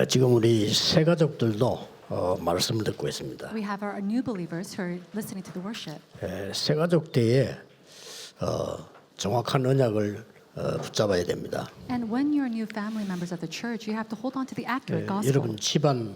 지금 우리 새 가족들도 말씀을 듣고 있습니다. We have our new believers who are listening to the worship. 새 가족 때에 정확한 언약을 붙잡아야 됩니다. And when you're new family members of the church, you have to hold on to the accurate gospel. 여러분 집안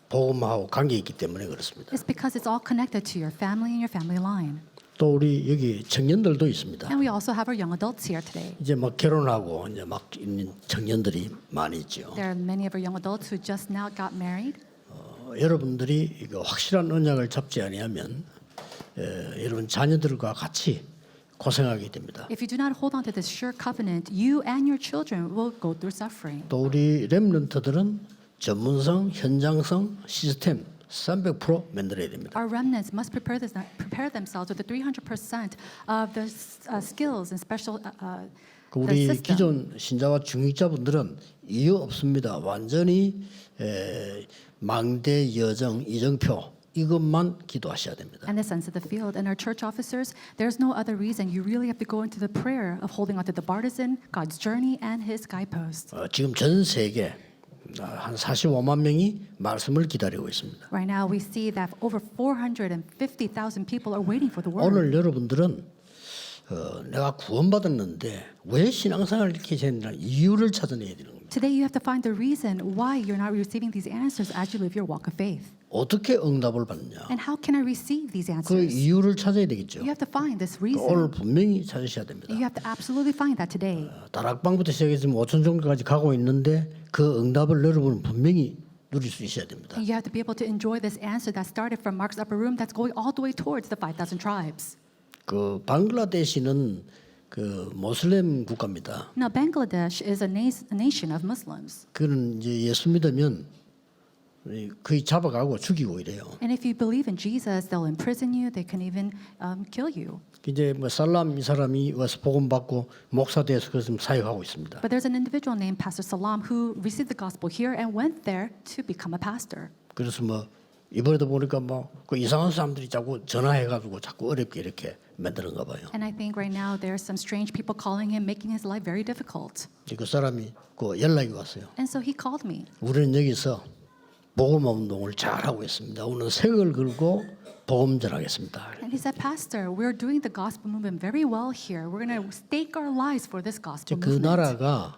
복음하고 관계 있기 때문에 그렇습니다. It's because it's all connected to your family and your family line. 또 우리 여기 청년들도 있습니다. And we also have our young adults here today. 이제 막 결혼하고 이제 막 있는 청년들이 많이 있죠. There are many of our young adults who just now got married. 여러분들이 이거 확실한 언약을 잡지 아니하면 여러분 자녀들과 같이 고생하게 됩니다. If you do not hold on to this sure covenant, you and your children will go through suffering. 또 우리 렘넌트들은 전문성, 현장성, 시스템 300% 만들어야 됩니다. Our remnants must prepare themselves with the 300% of the skills and special the 우리 system. 기존 신자와 중직자분들은 이유 없습니다. 완전히 망대, 여정, 이정표 이것만 기도하셔야 됩니다. And the sense of the field. And our church officers, there's no other reason. You really have to go into the prayer of holding on to the partisan, God's journey, and His guideposts. 지금 전 세계 한 45만 명이 말씀을 기다리고 있습니다. Right now, we see that over 450,000 people are waiting for the word. 오늘 여러분들은 내가 구원받았는데 왜 신앙생활을 이렇게 해야 되나 이유를 찾아내야 되는 겁니다. Today, you have to find the reason why you're not receiving these answers as you live your walk of faith. 어떻게 응답을 받느냐. And how can I receive these 그 answers? 이유를 찾아야 되겠죠. You have to find this 오늘 reason. 분명히 찾으셔야 됩니다. You have to absolutely find that today. 다락방부터 시작해서 5천 정도까지 가고 있는데 그 응답을 여러분은 분명히 누릴 수 있어야 됩니다. And you have to be able to enjoy this answer that started from Mark's upper room that's going all the way towards the 5,000 tribes. 그 방글라데시는 그 모슬렘 국가입니다. Now, Bangladesh is a nation of Muslims. 그는 이제 예수 믿으면 거의 잡아가고 죽이고 이래요. And if you believe in Jesus, they'll imprison you. They can even kill you. 이제 뭐 살람 이 사람이 와서 복음 받고 목사 돼서 그래서 사역하고 있습니다. But there's an individual named Pastor Salam who received the gospel here and went there to become a pastor. 그래서 뭐 이번에도 보니까 뭐 그 이상한 사람들이 자꾸 전화해가지고 자꾸 어렵게 이렇게 만드는가 봐요. And I think right now there's some strange people calling him, making his life very difficult. 그 사람이 그 연락이 왔어요. And so he called me. 우리는 여기서 복음 운동을 잘 하고 있습니다. 오늘 색을 걸고 복음 전하겠습니다. And he said, Pastor, we're doing the gospel movement very well here. We're going to stake our lives for this gospel 그 movement. 나라가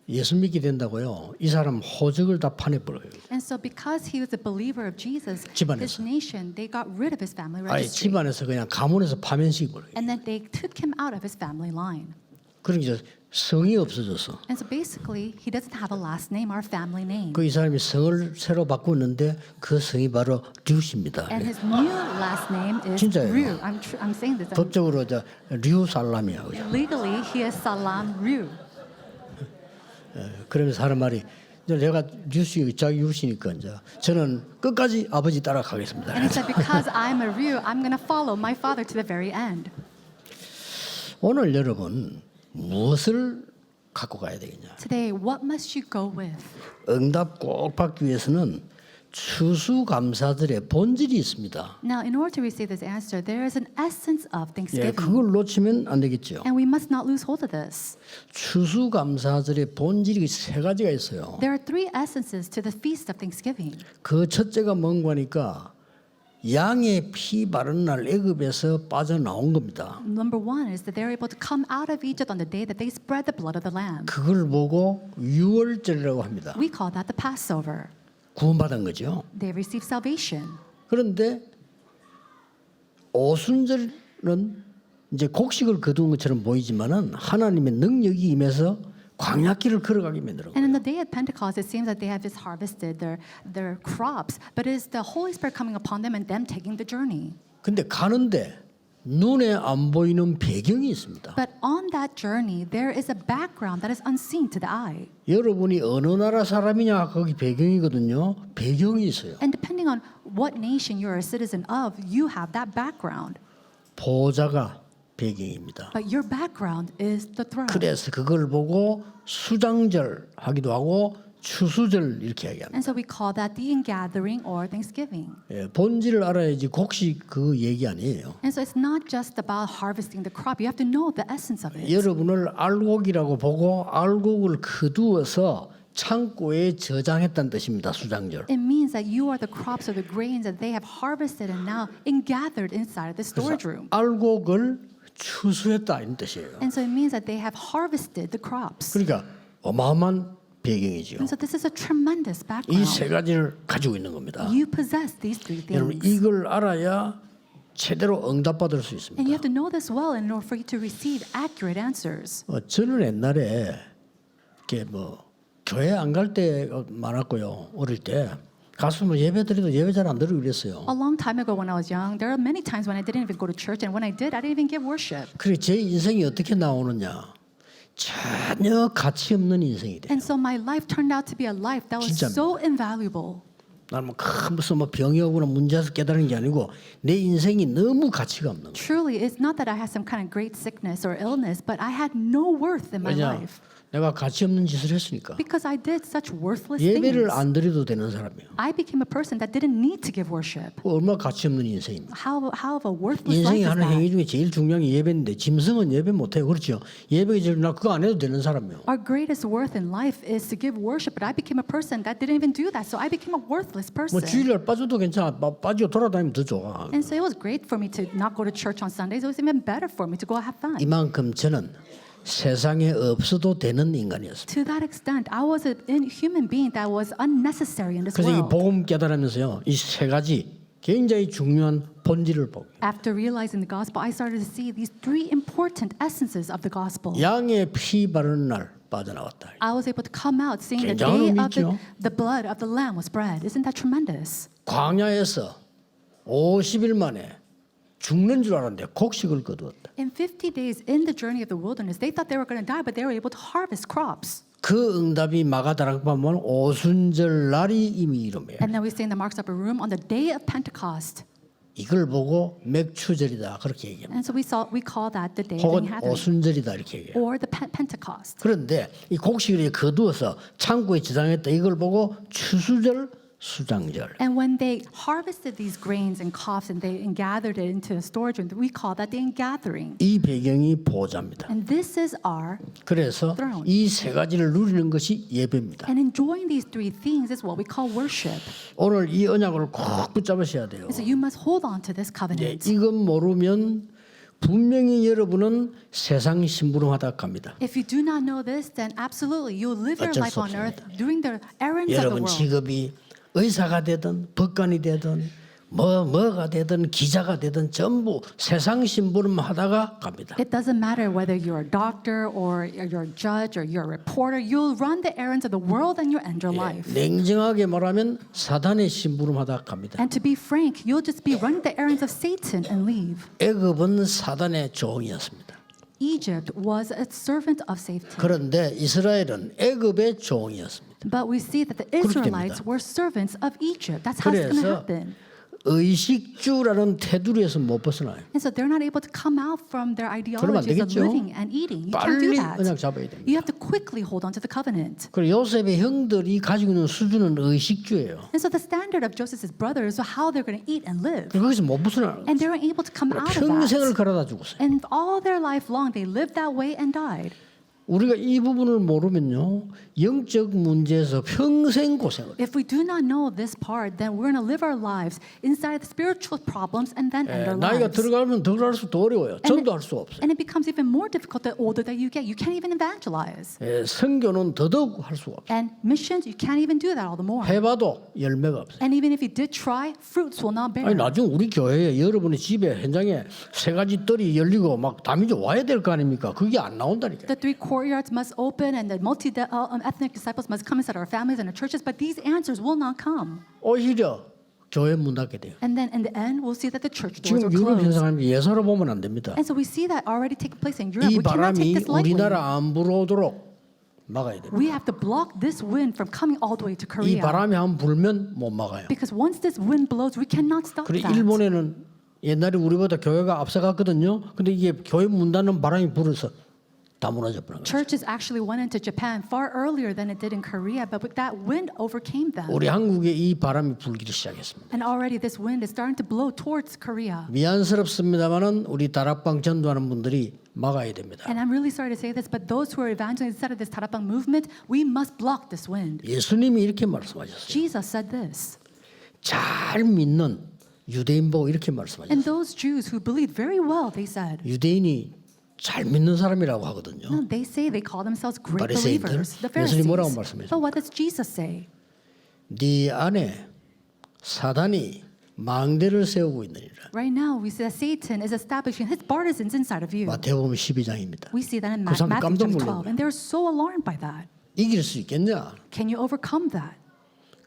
예수 믿게 된다고요. 이 사람 호적을 다 파내버려요. And so because he was a believer of Jesus, 집안에서. this nation, they got rid of his family 아예 registry. 집안에서 그냥 가문에서 파면시켜버려요. And then they took him out of his family line. 그러니까 성이 없어졌어. And so basically, he doesn't have a last name, our family name. 그 이 사람이 성을 새로 바꾸는데 그 성이 바로 류씨입니다. And his new last name is 진짜예요. Ryu. I'm saying this. 법적으로 류살람이야. Legally, he is Salam Ryu. 그러면서 하는 말이 내가 류씨 자기 류씨니까 이제 저는 끝까지 아버지 따라가겠습니다. And he said, because I'm a Ryu, I'm going to follow my father to the very end. 오늘 여러분 무엇을 갖고 가야 되겠냐? Today, what must you go with? 응답 꼭 받기 위해서는 추수감사들의 본질이 있습니다. Now, in order to receive this answer, there is an essence of 예, thanksgiving. 그걸 놓치면 안 되겠죠. And we must not lose hold of this. 추수감사들의 본질이 세 가지가 있어요. There are three essences to the feast of Thanksgiving. 그 첫째가 뭔가 하니까 양의 피 바른 날 애굽에서 빠져나온 겁니다. Number one is that they're able to come out of Egypt on the day that they spread the blood of the lamb. 그걸 보고 유월절이라고 합니다. We call that the Passover. 구원받은 거죠. They received salvation. 그런데 오순절은 이제 곡식을 거둔 것처럼 보이지만은 하나님의 능력이 임해서 광야길을 걸어가게 만들어. And in the day of Pentecost, it seems that they have just harvested their crops, but it is the Holy Spirit coming upon them and them taking the journey. 근데 가는데 눈에 안 보이는 배경이 있습니다. But on that journey, there is a background that is unseen to the eye. 여러분이 어느 나라 사람이냐 거기 배경이거든요. 배경이 있어요. And depending on what nation you're a citizen of, you have that background. 보좌가 배경입니다. But your background is the throne. 그래서 그걸 보고 수장절 하기도 하고 추수절 이렇게 얘기합니다. And so we call that the ingathering or Thanksgiving. 예, 본질을 알아야지 곡식 그 얘기 아니에요. And so it's not just about harvesting the crop. You have to know the essence of it. 여러분을 알곡이라고 보고 알곡을 거두어서 창고에 저장했다는 뜻입니다. 수장절. It means that you are the crops or the grains that they have harvested and now gathered inside of the storage room. 알고 그걸 추수했다 이런 뜻이에요. And so it means that they have harvested the crops. 그러니까 어마어마한 배경이죠. And so this is a tremendous 이 background. 세 가지를 가지고 있는 겁니다. You possess these three 여러분 things. 이걸 알아야 제대로 응답받을 수 And you 있습니다. have to know this well in order for you to receive accurate answers. 저는 옛날에 이렇게 뭐 교회 안 갈 때 많았고요. 어릴 때 가서 뭐 예배 드려도 예배 잘 안 드리고 그랬어요. A long time ago when I was young, there are many times when I didn't even go to church, and when I did, I didn't even give worship. 그래 제 인생이 어떻게 나오느냐? 전혀 가치 없는 인생이 돼. And so my life turned out to be a life that was 진짜입니다. so invaluable. 나는 큰 무슨 뭐 병이 오거나 문제에서 깨달은 게 아니고 내 인생이 너무 가치가 없는 거예요. Truly, it's not that I had some kind of great sickness or illness, but I had no worth in my 왜냐? life 내가 가치 없는 짓을 했으니까. because I did such worthless 예배를 things. 안 드려도 되는 사람이에요. I became a person that didn't need to give worship. 얼마나 가치 없는 인생입니까? How of a worthless life 인생이 is 하는 행위 that? 중에 제일 중요한 게 예배인데 짐승은 예배 못해요. 그렇죠? 예배가 제일 나 그거 안 해도 되는 사람이에요. Our greatest worth in life is to give worship, but I became a person that didn't even do that, so I became a worthless 뭐 person. 주일날 빠져도 괜찮아. 빠지고 돌아다니면 더 좋아. And so it was great for me to not go to church on Sundays. It was even better for me to go have fun. 이만큼 저는 세상에 없어도 되는 인간이었습니다. To that extent, I was a human being that was unnecessary in this 그래서 이 world. 복음 깨달으면서요. 이 세 가지 굉장히 중요한 본질을 보고 After realizing the gospel, I started to see these three important essences of the gospel. 양의 피 바르는 날 빠져나왔다. I was able to come out seeing the 굉장한 day 의미 of 있죠. the blood of the lamb was spread. Isn't that tremendous? 광야에서 50일 만에 죽는 줄 알았는데 곡식을 거두었다. In 50 days in the journey of the wilderness, they thought they were going to die, but they were able to harvest crops. 그 응답이 마가다락방 보면 오순절 날이 이미 이름이에요. And then we say in the Mark's Upper Room on the day of Pentecost. 이걸 보고 맥추절이다 그렇게 얘기합니다. And so we call that the day of 혹은 Ingathering, 오순절이다 이렇게 얘기해요. or the Pentecost. 그런데 이 곡식을 거두어서 창고에 저장했다 이걸 보고 추수절 수장절. And when they harvested these grains and coughs and they gathered it into a storage room, we call that the ingathering. 이 배경이 보호자입니다. And this is our 그래서 throne. 이 세 가지를 누리는 것이 예배입니다. And enjoying these three things is what we call worship. 오늘 이 언약을 꼭 붙잡으셔야 돼요. And so you must hold on to this 예, covenant. 이것 모르면 분명히 여러분은 세상 심부름하다 갑니다. If you do not know this, then absolutely you'll live your 어쩔 life 수 on earth 없습니다. doing the errands of the 여러분 world. 직업이 의사가 되든 법관이 되든 뭐가 되든 기자가 되든 전부 세상 심부름 하다가 갑니다. It doesn't matter whether you're a doctor or you're a judge or you're a reporter, you'll run the errands of the world and you'll end your life. 냉정하게 말하면 사단의 심부름 하다가 갑니다. And to be frank, you'll just be running the errands of Satan and leave. 애굽은 사단의 종이었습니다. Egypt was a servant of Satan. 그런데 이스라엘은 애굽의 종이었습니다. But we see that the 그렇게 Israelites 됩니다. were servants of Egypt. That's how it's going to 그래서 happen. 의식주라는 테두리에서 못 벗어나요. And so they're not able to come out from their 그러면 안 ideologies of 되겠죠. living and eating. You can't do 빨리 that. 언약 잡아야 됩니다. You have to quickly hold on to the covenant. 그리고 요셉의 형들이 가지고 있는 수준은 의식주예요. And so the standard of Joseph's brothers is how they're going to eat and live. 거기서 못 벗어나요. And they were able to come out of 평생을 that. 갈아다 죽었어요. And all their life long, they lived that way and died. 우리가 이 부분을 모르면요 영적 문제에서 평생 고생을 해요. If we do not know this part, then we're going to live our lives inside the spiritual problems and then end our 나이가 lives. 들어가면 들어갈수록 더 어려워요. 전도 할 수 없어요. And it becomes even more difficult the older that you get. You can't even evangelize. 선교는 더더욱 할 수가 없어요. And missions, you can't even do that all the more. 해봐도 열매가 없어요. And even if you did try, fruits will not bear. 아니 나중 우리 교회에 여러분의 집에 현장에 세 가지 뜰이 열리고 막 다미져 와야 될 거 아닙니까? 그게 안 나온다니까. The three courtyards must open and the multi-ethnic disciples must come inside our families and our churches, but these answers will not come. 오히려 교회 문 닫게 돼요. And then in the end, we'll see that the church doors 지금 are 유럽 closed. 현상을 예사로 보면 안 됩니다. And so we see that already taking place in Europe. 이 We cannot 바람이 take this lightly. 우리나라 안 불어오도록 막아야 됩니다. We have to block this wind from coming all the way to 이 Korea. 바람이 한 불면 못 막아요. Because once this wind blows, we cannot stop 그리고 that. 일본에는 옛날에 우리보다 교회가 앞서갔거든요. 근데 이게 교회 문 닫는 바람이 불어서 다 무너져 버린 거예요. Churches actually went into Japan far earlier than it did in Korea, but that wind overcame them. 우리 한국에 이 바람이 불기 시작했습니다. And already this wind is starting to blow towards Korea. 미안스럽습니다만은 우리 다락방 전도하는 분들이 막아야 됩니다. And I'm really sorry to say this, but those who are evangelizing instead of this Tarapang movement, we must block this wind. 예수님이 이렇게 말씀하셨어요. Jesus said this. 잘 믿는 유대인 보고 이렇게 말씀하셨어요. And those Jews who believed very well, they said, 유대인이 잘 믿는 사람이라고 하거든요. no, they say they call themselves great 바리새인들, believers, the 예수님 뭐라고 Pharisees. 말씀하셨어요? But what does Jesus say? 네 안에 사단이 망대를 세우고 있느니라. Right now, we see that Satan is establishing his partisans inside of you. 마태복음 12장입니다. We see that in 그 사람들 Matthew 깜짝 chapter 놀란 12, and they're so alarmed by that. 이길 수 있겠냐? Can you overcome that?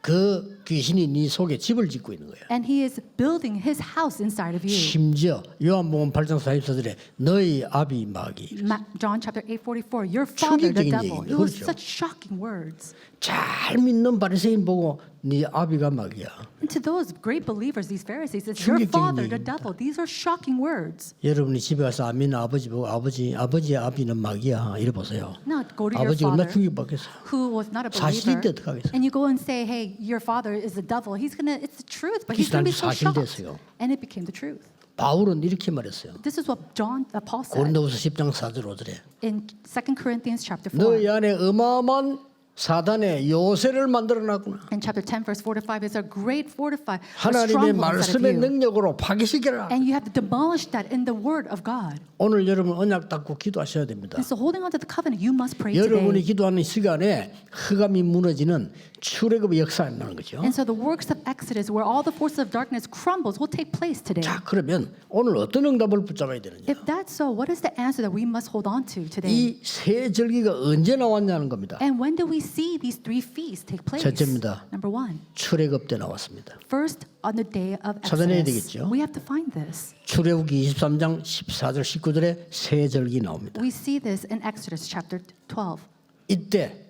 그 귀신이 네 속에 집을 짓고 있는 거야. And he is building his house inside of you. 심지어 요한복음 8장 44절에 너희 아비 마귀. John chapter 8:44, your father the 충격적인 devil. 얘기입니다. It was 그렇죠? such shocking words. 잘 믿는 바리새인 보고 네 아비가 마귀야. And to those great believers, these Pharisees, it's your 충격적인 father the 얘기입니다. devil. These are shocking words. 여러분이 집에 가서 안 믿는 아버지 보고 아버지의 아비는 마귀야 이래 보세요. Now go to your 아버지 얼마나 father 충격받겠어요. who was not a 사실인데 believer, 어떡하겠어요? and you go and say, "Hey, your father is the devil." He's gonna. It's the truth, but he's gonna be so 사실 shocked. 됐어요. And it became the truth. 바울은 이렇게 말했어요. This is what Paul said 고린도후서 10장 4절 5절에 in 2 Corinthians chapter 4. 너희 안에 어마어마한 사단의 요새를 만들어놨구나. In chapter 10, verse 4 to 5, is a great fortified 하나님의 stronghold inside of 말씀의 you. 능력으로 파괴시켜라. And you have to demolish that in the word of God. 오늘 여러분 언약 닦고 기도하셔야 됩니다. And so holding on to the covenant, you must pray 여러분이 today. 기도하는 시간에 흑암이 무너지는 출애굽의 역사가 나는 거죠. And so the works of Exodus, where all the forces of darkness crumbles, will take place today. 자, 그러면 오늘 어떤 응답을 붙잡아야 되느냐? If that's so, what is the answer that we must hold on to today? 이 세 절기가 언제 나왔냐는 겁니다. And when do we see these three feasts take place? 첫째입니다. Number one, 출애굽 때 나왔습니다. first on the day of 찾아내야 Exodus. 되겠죠. We have to find this. 출애굽기 23장 14절 19절에 세 절기 나옵니다. We see this in Exodus chapter 12. 이때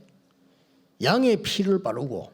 양의 피를 바르고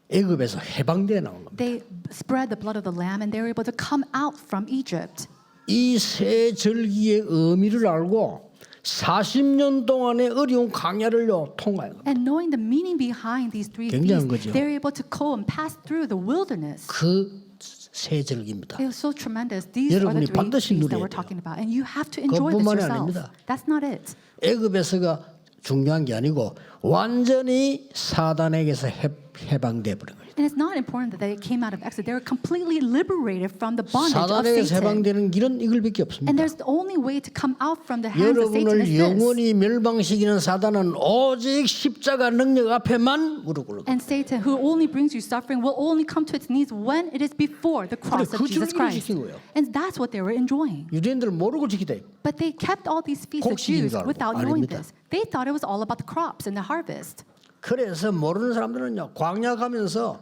애굽에서 해방되어 나온 겁니다. They spread the blood of the lamb and they were able to come out from Egypt. 이 세 절기의 의미를 알고 40년 동안의 어려운 광야를요 통과한 겁니다. And knowing the meaning behind these three 굉장한 feasts, 거죠. they were able to go and pass through the wilderness. 그 세 절기입니다. It was so tremendous. These are the 여러분이 three 반드시 feasts that 누려야 we're 돼요. talking about. And you have to enjoy this 그것뿐만이 yourself. 아닙니다. That's not it. 애굽에서가 중요한 게 아니고 완전히 사단에게서 해방돼 버린 거예요. And it's not important that they came out of Exodus. They were completely liberated from the bondage of 사단에게서 Satan. 해방되는 길은 이걸밖에 없습니다. And there's the only way to come out from the hands of Satan 여러분을 is this. 영원히 멸망시키는 사단은 오직 십자가 능력 앞에만 무릎 꿇고 And Satan, who only brings you suffering, will only come to its knees when it is before the cross 그래, of 그 Jesus 줄기를 Christ. 지킨 거예요. And that's what they were enjoying. 유대인들은 모르고 지키다. But they kept all these feasts, the 곡식인 Jews, 줄 알고. without knowing 아닙니다. this. They thought it was all about the crops and the harvest. 그래서 모르는 사람들은요 광야 가면서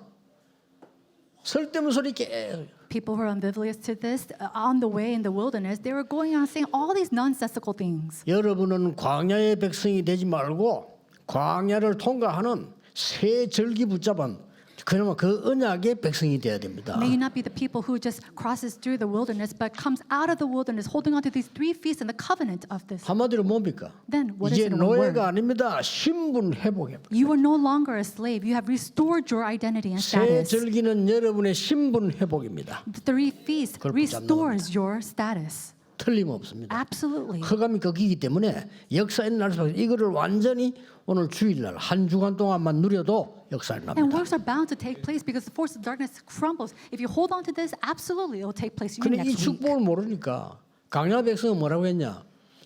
쓸데없는 소리 계속 People who are oblivious to this, on the way in the wilderness, they were going on saying all these nonsensical things. 여러분은 광야의 백성이 되지 말고 광야를 통과하는 새 절기 붙잡은 그나마 그 언약의 백성이 되어야 됩니다. May you not be the people who just crosses through the wilderness, but comes out of the wilderness holding on to these three feasts and the covenant of this. 한마디로 뭡니까? Then what is 이제 it in one word? 노예가 아닙니다. 신분 회복해. You are no longer a slave. You have restored your identity and 새 status. 절기는 여러분의 신분 회복입니다. The three feasts 그걸 붙잡는 restores your status. 틀림없습니다. Absolutely. 흑암이 꺾이기 때문에 역사에 날 수밖에 이거를 완전히 오늘 주일날 한 주간 동안만 누려도 역사에 And 납니다. works are bound to take place because the force of darkness crumbles. If you hold on to this, absolutely it will take place in 근데 이 next week. 축복을 모르니까 강야 백성은 뭐라고 했냐?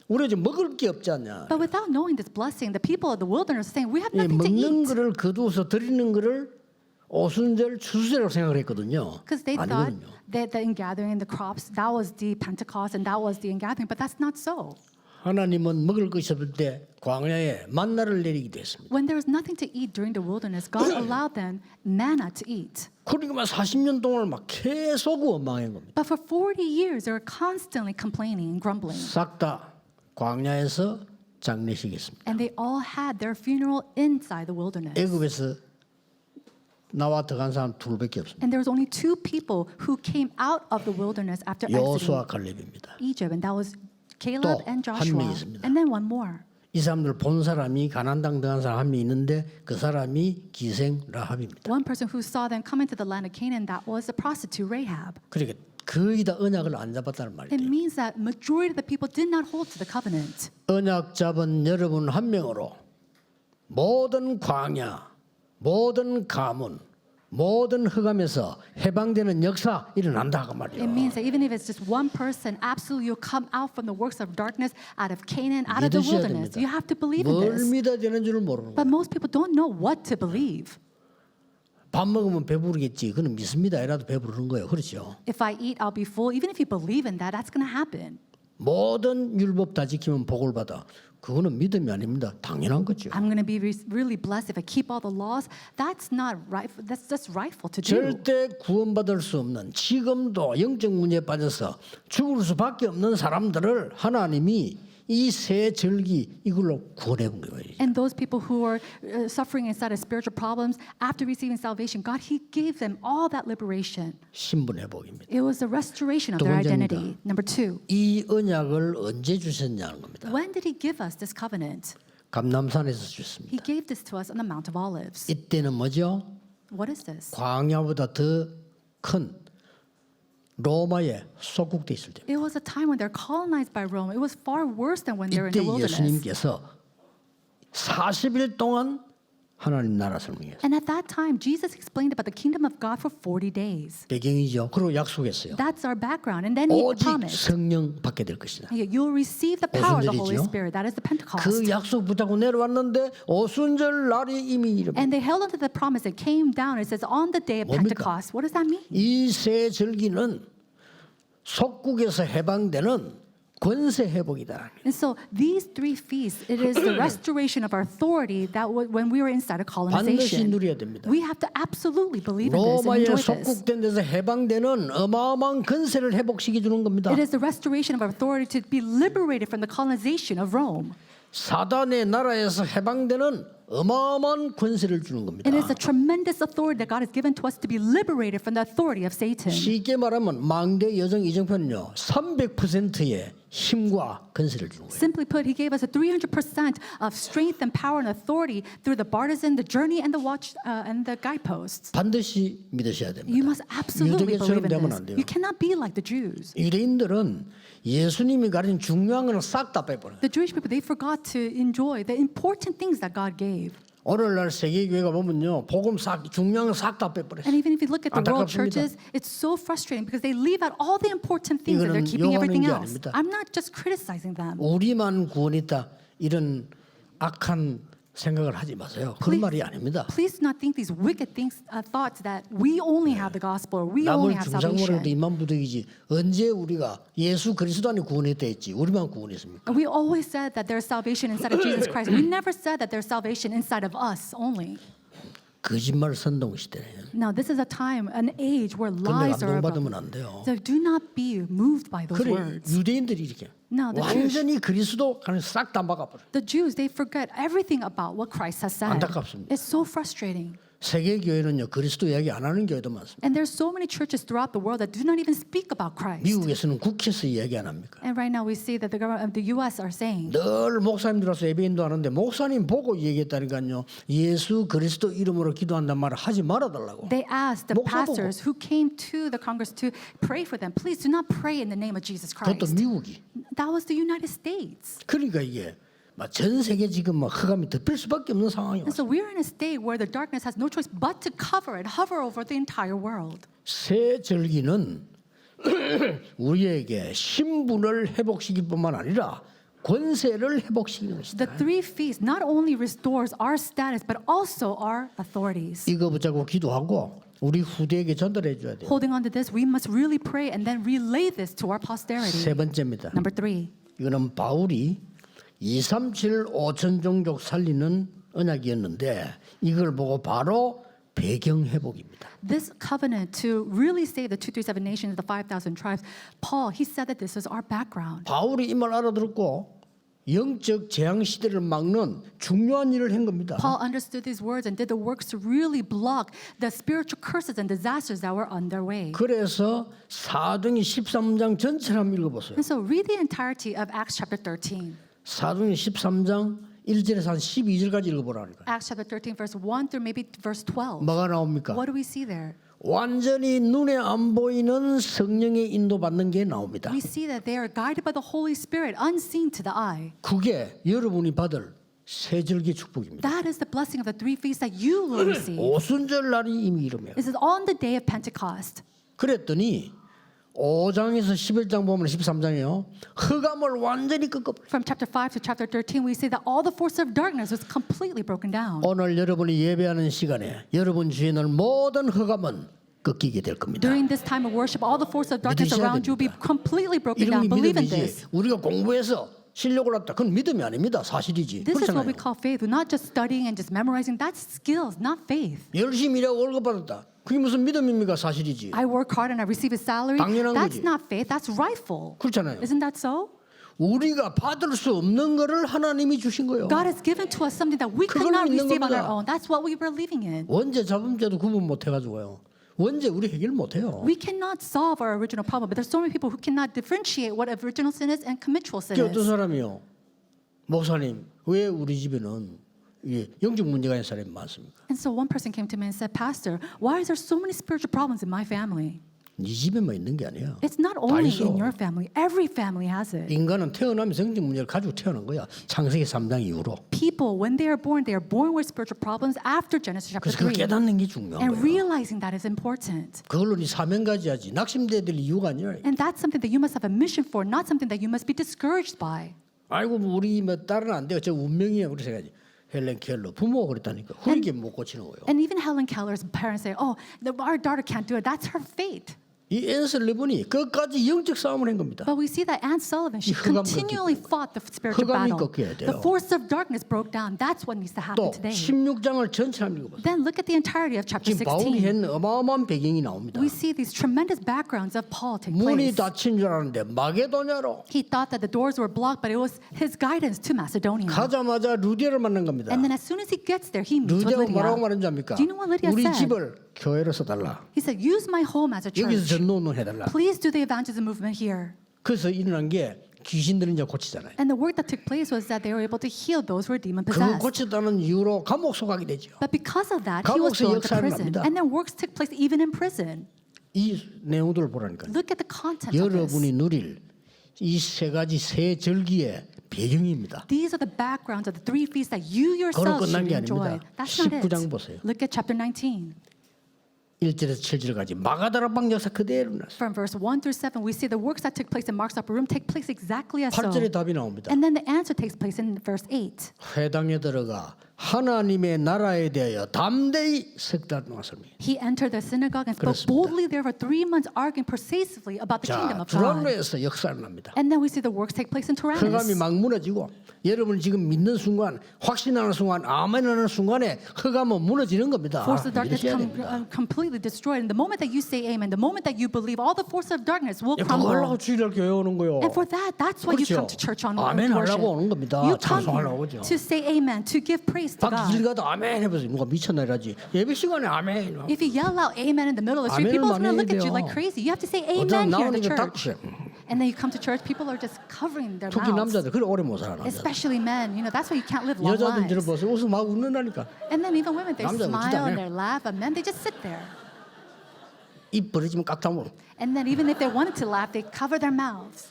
우리 이제 먹을 게 없지 않냐? But without knowing this blessing, the people of the wilderness are saying, we have 이 nothing to 먹는 eat. 거를 거두어서 드리는 거를 오순절 추수제라고 생각을 했거든요. Because they thought 아니거든요. that the ingathering the crops, that was the Pentecost and that was the ingathering, but that's not so. 하나님은 먹을 것이 없을 때 광야에 만나를 내리기도 했습니다. When there was nothing to eat during the wilderness, God allowed them manna to eat. 그러니까 막 40년 동안 막 계속 원망한 겁니다. But for 40 years, they were constantly complaining and grumbling. 싹 다 광야에서 장례식했습니다. And they all had their funeral inside the wilderness. 애굽에서 나와 들어간 사람 둘밖에 없습니다. And there was only two people who came out of the wilderness after 여호수아 exiting 칼렙입니다. Egypt, and that was Caleb 또 and 한 Joshua. 명 있습니다. And then one more. 이 사람들 본 사람이 가나안 땅 들어간 사람 한 명 있는데 그 사람이 기생 라합입니다. One person who saw them come into the land of Canaan, that was the prostitute Rahab. 그러니까 거의 다 언약을 안 잡았다는 It 말이에요. means that majority of the people did not hold to the covenant. 언약 잡은 여러분 한 명으로 모든 광야, 모든 가문, 모든 흑암에서 해방되는 역사 일어난다 그 It 말이에요. means that even if it's just one person, absolutely you'll come out from the works of darkness, out of Canaan, out of the 믿으셔야 wilderness. 됩니다. You have to believe in 뭘 this. 믿어야 되는 줄을 모르는 But 거예요. most people don't know what to believe. 밥 먹으면 배부르겠지. 그는 믿습니다. 이라도 배부르는 거예요. 그렇죠. If I eat, I'll be full. Even if you believe in that, that's going to happen. 모든 율법 다 지키면 복을 받아. 그거는 믿음이 아닙니다. 당연한 거죠. I'm going to be really blessed if I keep all the laws. That's not right. That's just rightful to do. 절대 구원받을 수 없는 지금도 영적 문제에 빠져서 죽을 수밖에 없는 사람들을 하나님이 이 세 절기 이걸로 구원해 본 거예요. And those people who are suffering inside of spiritual problems, after receiving salvation, God, He gave them all that liberation. 신분 회복입니다. It was the restoration of 두 their 번째입니다. identity. Number two, 이 언약을 언제 주셨냐는 겁니다. when did He give us this covenant? 감람산에서 He 주셨습니다. gave this to us on the Mount of Olives. 이때는 뭐죠? What is this? 광야보다 더 큰 로마에 속국돼 있을 때. It was a time when they're colonized by Rome. It was far worse than when they were in 이때 the wilderness. 예수님께서 40일 동안 하나님 나라 설명했어요. And at that time, Jesus explained about the kingdom of God for 40 days. 배경이죠. 그리고 약속했어요. That's our background. And then He 오직 promised, 성령 받게 될 것이다. you'll receive the power of the Holy 오순절이죠. Spirit. That is the Pentecost. 그 약속 붙잡고 내려왔는데 오순절 날이 이미 이르. And they held onto the promise. It came down. It says on the day of 뭡니까? Pentecost. What does that mean? 이 세 절기는 속국에서 해방되는 권세 회복이다. And so these three feasts, it is the restoration of our authority that when we were inside of 반드시 colonization. 누려야 됩니다. We have to absolutely believe in this and 로마의 enjoy this. 속국된 데서 해방되는 어마어마한 권세를 회복시켜 주는 겁니다. It is the restoration of our authority to be liberated from the colonization of Rome. 사단의 나라에서 해방되는 어마어마한 권세를 주는 겁니다. It is a tremendous authority that God has given to us to be liberated from the authority of Satan. 쉽게 말하면 망대 여정 이정표는요 300%의 힘과 권세를 주는 거예요. Simply put, He gave us a 300% of strength and power and authority through the partisan, the journey, and the watch and the guideposts. 반드시 믿으셔야 됩니다. You must absolutely 유대교처럼 believe in 되면 this. 안 돼요. You cannot be like the Jews. 유대인들은 예수님이 가르친 중요한 거는 싹 다 빼버려요. The Jewish people, they forgot to enjoy the important things that God gave. 오늘날 세계교회가 보면요 복음 싹 중요한 거 싹 다 빼버려요. And even if you look at the world 안타깝습니다. churches, it's so frustrating because they leave out all the important things and they're 이거는 keeping everything 요한인 게 else. 아닙니다. I'm not just criticizing them. 우리만 구원했다 이런 악한 생각을 하지 마세요. 그런 말이 아닙니다. Please do not think these wicked things, thoughts that we only have the gospel or we only 남을 have 중상모라도 salvation. 이만 부득이지 언제 우리가 예수 그리스도 안에 구원했다 했지 우리만 구원했습니까? We always said that there's salvation inside of Jesus Christ. We never said that there's salvation inside of us only. 거짓말 선동 시대예요. Now, this is a time, an age where 근데 lies are 감동받으면 abundant. 안 돼요. So do not be moved by those 그래 words. 유대인들이 이렇게 No, the 완전히 그리스도 싹 다 막아버려. The Jews, they forget everything about what Christ has said. 안타깝습니다. It's so frustrating. 세계 교회는요 그리스도 이야기 안 하는 교회도 많습니다. And there's so many churches throughout the world that do not even speak about Christ. 미국에서는 국회에서 이야기 안 합니까? And right now we see that the government of the U.S. are saying, 늘 목사님들 와서 예배인도 하는데 목사님 보고 얘기했다니까요. 예수 그리스도 이름으로 기도한단 말을 하지 말아달라고. they asked the 목사 보고. pastors who came to the Congress to pray for them, please do not pray in the name of Jesus 그것도 Christ. 미국이. That was the United States. 그러니까 이게 전 세계 지금 막 흑암이 덮일 수밖에 없는 상황이에요. And so we're in a state where the darkness has no choice but to cover it, hover over the entire world. 새 절기는 우리에게 신분을 회복시킬 뿐만 아니라 권세를 회복시키는 것이다. The three feasts not only restores our status, but also our authorities. 이거 붙잡고 기도하고 우리 후대에게 전달해 줘야 돼요. Holding on to this, we must really pray and then relay this to our posterity. 세 번째입니다. Number three, 이거는 바울이 237 5천 종족 살리는 언약이었는데 이걸 보고 바로 배경 회복입니다. this covenant to really save the 237 nations, the 5,000 tribes, Paul, he said that this is our background. 바울이 이 말 알아들었고 영적 재앙 시대를 막는 중요한 일을 한 겁니다. Paul understood these words and did the works to really block the spiritual curses and disasters that were on their way. 그래서 사도행전 13장 전체를 한번 읽어보세요. And so read the entirety of Acts chapter 13. 사도행전 13장 1절에서 한 12절까지 읽어보라니까. Acts chapter 13, verse 1 through maybe verse 12. 뭐가 나옵니까? What do we see there? 완전히 눈에 안 보이는 성령의 인도받는 게 나옵니다. We see that they are guided by the Holy Spirit, unseen to the eye. 그게 여러분이 받을 세절기 축복입니다. That is the blessing of the three feasts that you will receive. 오순절 날이 이미 이름이에요. This is on the day of Pentecost. 그랬더니 5장에서 11장 보면 13장이요. 흑암을 완전히 꺾어. From chapter 5 to chapter 13, we see that all the force of darkness was completely broken down. 오늘 여러분이 예배하는 시간에 여러분 주위에 있는 모든 흑암은 꺾이게 될 겁니다. During this time of worship, all the force of darkness 믿으셔야 around you will be 됩니다. completely broken 이름이 down. Believe in 믿음이지. this. 우리가 공부해서 실력 올랐다. 그건 믿음이 아닙니다. 사실이지. This is what we 그렇잖아요. call faith. We're not just studying and just memorizing. That's skills, not faith. 열심히 일하고 월급 받았다. 그게 무슨 믿음입니까? 사실이지. I work hard and I receive a salary. 당연한 That's 거지. not faith. That's rightful. 그렇잖아요. Isn't that so? 우리가 받을 수 없는 거를 하나님이 주신 거예요. God has given to us something that we could 그걸 not 믿는 receive on 겁니다. our own. That's what we were believing in. 원죄 잡음죄도 구분 못 해가지고요. 원죄 우리 해결 못 해요. We cannot solve our original problem, but there's so many people who cannot differentiate what original sin is and habitual sin 그 어떤 is. 사람이요. 목사님 왜 우리 집에는 이 영적 문제가 있는 사람이 많습니까? And so one person came to me and said, Pastor, why is there so many spiritual problems in my family? 네 집에만 있는 게 아니야. It's not only 있어. in your family. Every family has it. 인간은 태어나면서 영적 문제를 가지고 태어난 거야. 창세기 3장 이후로. People, when they are born with spiritual problems after Genesis chapter 그래서 그걸 3. 깨닫는 게 중요한 And 거야. realizing that is important. 그걸로 네 사명 가져야지. 낙심돼야 될 이유가 아니라. And that's something that you must have a mission for, not something that you must be discouraged by. 아이고 우리 뭐 딸은 안 돼요. 저 운명이야. 그래서 해야지. 헬렌 켈러 부모가 그랬다니까. 그렇게 못 고치는 거예요. And even Helen Keller's parents say, oh, our daughter can't do it. That's her fate. 이 앤슬리븐이 끝까지 영적 싸움을 한 겁니다. But we see that Anne Sullivan, she 이 흑암 continually fought the spiritual 흑암이 battle. 꺾여야 돼요. The force of darkness broke down. That's what needs to happen 또 today. 16장을 전체 한번 읽어보세요. Then look at the entirety of chapter 지금 바울이 16. 한 어마어마한 배경이 나옵니다. We see these tremendous backgrounds of Paul take 문이 place. 닫힌 줄 알았는데 마게도냐로 He thought that the doors were blocked, but it was his guidance to Macedonia. 가자마자 루디아를 만난 겁니다. And then as soon as he gets there, he meets with 루디아가 뭐라고 Lydia. 말했는지 압니까? Do you know what Lydia 우리 said? 집을 교회로 써달라. He said, use my home as a 여기서 church. 전도운동 해달라. Please do the evangelism movement here. 그래서 일어난 게 귀신들을 이제 고치잖아요. And the work that took place was that they were able to heal those who were demon 그거 possessed. 고쳤다는 이유로 감옥 속하게 되죠. But because of that, he was 감옥에서 thrown to 역사를 prison. 합니다. And then works took place even in prison. 이 내용들을 보라니까. Look at the content of this. 여러분이 누릴 이 세 가지 세 절기의 배경입니다. These are the backgrounds of the three feasts that you 그걸로 yourselves 끝난 should 게 enjoy. 아닙니다. That's not 19장 it. 보세요. Look at chapter 19. 1절에서 7절까지 마가다락방 역사 그대로 났어요. From verse 1 through 7, we see the works that took place in Mark's upper room take place exactly as so. 8절에 답이 나옵니다. And then the answer takes place in verse 8. 회당에 들어가 하나님의 나라에 대하여 담대히 석달 동안 설명해. He entered the synagogue and spoke 그렇습니다. boldly there for 3 months, arguing persuasively about the kingdom 자, of God. 두란노에서 역사를 납니다. And then we see the works take place in 흑암이 Tyrannus. 막 무너지고 여러분 지금 믿는 순간 확신하는 순간 아멘하는 순간에 흑암은 무너지는 겁니다. Force of darkness 믿으셔야 됩니다. completely destroyed. And the moment that you say amen, the moment that you believe, all the force of darkness will 그거 하려고 crumble. 주일날 교회 오는 거요. And for that, that's why you 그렇죠. come to church on 아멘 worship. 하려고 오는 겁니다. You come 찬송하려고 here 오죠. to say amen, to give praise to 밖에 길 God. 가도 아멘 해보세요. 누가 미쳤나 이러지. 예배 시간에 아멘. If you yell out amen in the middle of the street, 아멘을 people are going to 많이 look at you 해야 like 돼요. crazy. You have to say 어떤 amen here in the 나오니까 church. 닦으세요. And then you come to church, people are just covering their 특히 mouths. 남자들 그래 오래 못 살아. 남자들. Especially men, you know, that's why you can't live long 여자들 lives. 들어보세요. 웃음 막 웃는다니까. And then even women, they 남자는 웃지도 smile 않아요. and they laugh, but men, they just sit there. 입 벌어지면 깍다물. And then even if they wanted to laugh, they cover their mouths.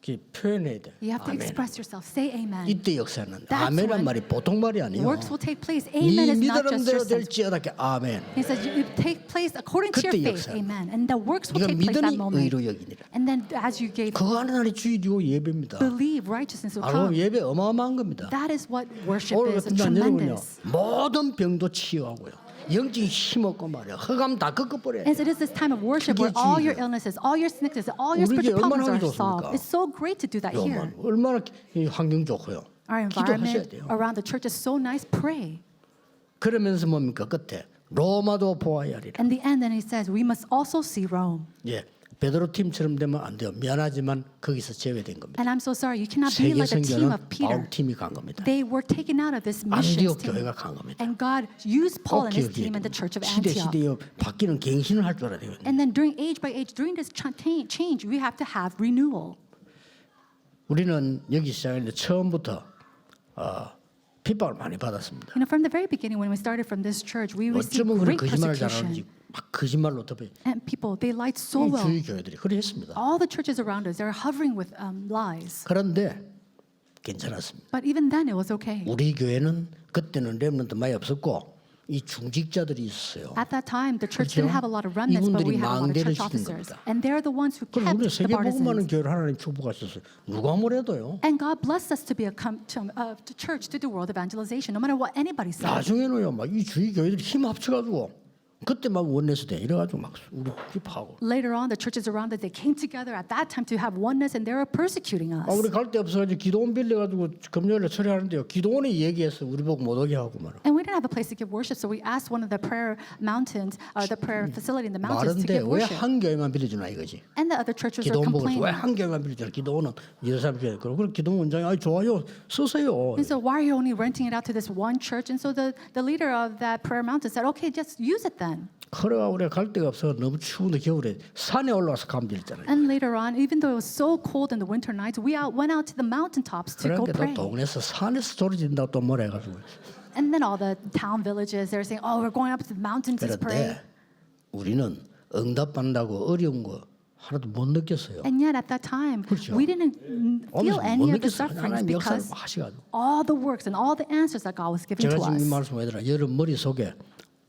이렇게 표현해야 돼. You have to 아멘. express yourself. Say amen. 이때 역사는 That's 아멘란 when 말이 보통 말이 아니에요. Works will take place. 네 Amen is not just 믿음대로 your sense. 될지어다 아멘. He says you take place according to your 그때 faith. 역사. Amen. And the works will 네가 take place 믿으니 that moment. 의로 여기니라. And then as you gave, 그거 하는 날이 주일이고 예배입니다. believe righteousness will 바로 come. 예배 어마어마한 겁니다. That is what worship 오늘 is. 같은 날 여러분요 Tremendous. 모든 병도 치유하고요. 영적인 힘없고 말이야. 흑암 다 꺾어버려야 돼. As it is this time of worship 그게 where all your 주일이에요. illnesses, all your sicknesses, all your 우리 spiritual 이게 얼마나 problems 하기 are solved. 좋습니까? It's so great to do that here. 얼마나 이 환경 좋고요. Our 기도하셔야 environment 돼요. around the church is so nice. Pray. 그러면서 뭡니까 끝에 로마도 보아야 하리라. And the end, then he says, we must also see Rome. 예, 베드로 팀처럼 되면 안 돼요. 미안하지만 거기서 제외된 겁니다. And I'm so sorry, you cannot be 세계 like the team 선교는 of Peter. 바울 팀이 간 겁니다. They were taken out of this missions 안디옥 team. 교회가 간 겁니다. And God used 꼭 Paul and his 기억해야 team in the 됩니다. church of 시대 Antioch. 시대에 바뀌는 갱신을 할 줄 알아야 돼요. And then during age by age, during this change, we have to have renewal. 우리는 여기 시작했는데 처음부터 핍박을 많이 받았습니다. You know, from the very beginning, when we started from this church, we received 어쩌면 그런 great 거짓말을 persecution. 잘하는지 막 거짓말로 덮여. And people, they lied so 이 well. 주위 교회들이 그래 했습니다. All the churches around us, they're hovering with lies. 그런데 괜찮았습니다. But even then, it was okay. 우리 교회는 그때는 렘넌트 많이 없었고 이 중직자들이 있었어요. At that time, the church 그렇죠? didn't have a lot of remnants, but 이분들이 we had a lot of 망대를 church 시킨 officers. 겁니다. And they're the ones who 그럼 kept 우리 the 세계 복음 많은 partisans. 교회를 하나님 축복하셨어요. 누가 뭐래도요. And God blessed us to be a church to do world evangelization, no matter what anybody said. 나중에는요, 막 이 주위 교회들이 힘 합쳐가지고 그때만 원내스 돼 이래가지고 막 우리 핍하고. Later on, the churches around us, they came together at that time to have oneness, and they were persecuting us. 우리 갈 데 없어가지고 기도원 빌려가지고 금요일에 처리하는데요. 기도원이 얘기해서 우리 보고 못 오게 하고 말아. And we didn't have a place to give worship, so we asked one of the prayer mountains, or the prayer facility in the mountains to 말은데 give 왜 worship. 한 교회만 빌려주나 이거지. And the other churches are 기도원 보고 왜 complaining. 한 교회만 빌려주나. 기도원은 예루살렘 교회. 그리고 기도원 원장이 아 좋아요 쓰세요. And so why are you only renting it out to this one church? And so the leader of that prayer mountain said, okay, just use it then. 그래가 우리가 갈 데가 없어 너무 추운데 겨울에 산에 올라와서 가면 되잖아요. And later on, even though it was so cold in the winter nights, we went out to the mountaintops to go 그러니까 pray. 또 동네에서 산에서 소리 지른다고 또 뭐라 해가지고. And then all the town villages, they're saying, oh, we're going up to the mountains to pray. 그런데 우리는 응답받는다고 어려운 거 하나도 못 느꼈어요. And yet at that time, 그렇죠. we didn't 못 feel any of the 느꼈어요. sufferings 하나님 역사를 because 하시가지고. all the works and all the answers that God was giving 제가 to 지금 이 us. 말씀하더라. 여러분 머릿속에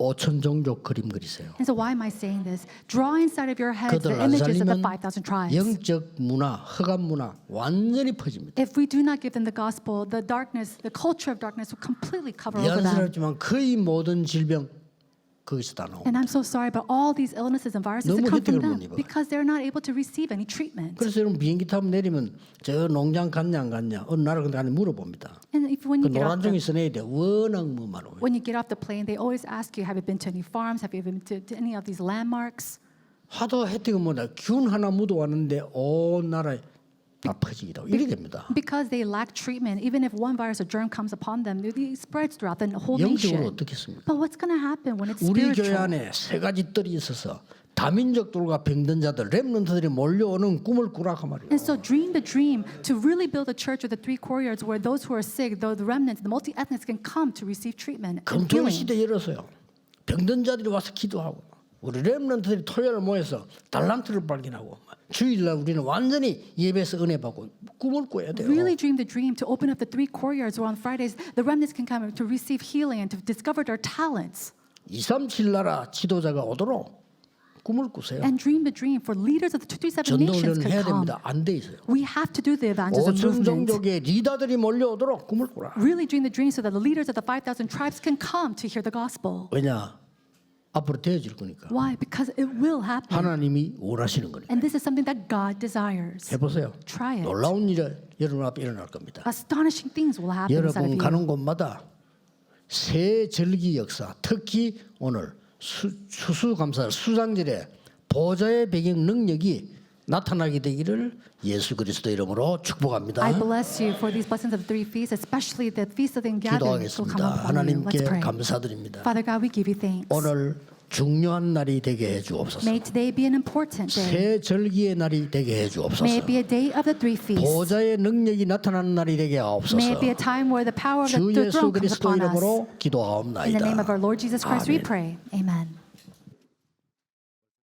5천 종족 그림 그리세요. And so why am I saying this? Draw inside of your heads 그들 the 안 images of the 살리면 5,000 tribes. 영적 문화, 흑암 문화 완전히 퍼집니다. If we do not give them the gospel, the darkness, the culture of darkness will completely cover over them. 미안스럽지만 거의 모든 질병 거기서 다 나옵니다. And I'm so sorry, but all these illnesses and viruses 너무 that come 혜택을 from 못 them 입어요. because they're not able to receive any treatment. 그래서 여러분 비행기 타면 내리면 저 농장 갔냐 안 갔냐 어느 나라 근데 가는 물어봅니다. And if when 그 you get off 노란종이 the, 써내야 돼. 워낙 뭐 많아요. when you get off the plane, they always ask you, have you been to any farms? Have you been to any of these landmarks? 하도 혜택은 뭐다. 균 하나 묻어왔는데 온 나라에 다 퍼지기도 이래 됩니다. Because they lack treatment, even if one virus or germ comes upon them, it spreads throughout the whole 영적으로 nation. 어떻겠습니까? But what's going to happen when it's 우리 교회 spiritual? 안에 세 가지 뜰이 있어서 다민족들과 병든 자들, 렘넌트들이 몰려오는 꿈을 꾸라고 말이에요. And so dream the dream to really build a church with the three courtyards where those who are sick, the remnants, the multi-ethnics can come to receive treatment and 금토일 healing. 시대 열었어요. 병든 자들이 와서 기도하고 우리 렘넌트들이 토요일 모여서 달란트를 발견하고 주일날 우리는 완전히 예배에서 은혜 받고 꿈을 꿔야 돼요. Really dream the dream to open up the three courtyards where on Fridays the remnants can come to receive healing and to discover their talents. 237 나라 지도자가 오도록 꿈을 꾸세요. And dream the dream for leaders of the 237 전도훈련 nations 해야 can come. 됩니다. 안 돼 있어요. We have to do the evangelism 5천 movement. 종족의 리더들이 몰려오도록 꿈을 꾸라. Really dream the dream so that the leaders of the 5,000 tribes can come to hear the gospel. 왜냐? 앞으로 되어질 거니까. Why? Because it will happen. 하나님이 원하시는 거니까. And this is something that God desires. 해보세요. Try it. 놀라운 일이 여러분 앞에 일어날 겁니다. Astonishing things will happen inside 여러분 of 가는 you. 곳마다 새 절기 역사, 특히 오늘 추수감사 수장절에 보좌의 배경 능력이 나타나게 되기를 예수 그리스도 이름으로 축복합니다. I bless you for these blessings of the three feasts, especially the feast of the gathering will come 기도하겠습니다. upon you. 하나님께 Let's pray. 감사드립니다. Father God, we give you thanks. 오늘 중요한 날이 되게 해 주옵소서. May today be an important day. 새 절기의 날이 되게 해 May 주옵소서. it be a day of the three feasts. 보좌의 능력이 나타나는 날이 되게 May 하옵소서. it be a time where the power of 주 the 예수 throne comes 그리스도 upon us. 이름으로 In the name of 기도하옵나이다. our Lord Jesus Christ, we 아멘. pray. Amen.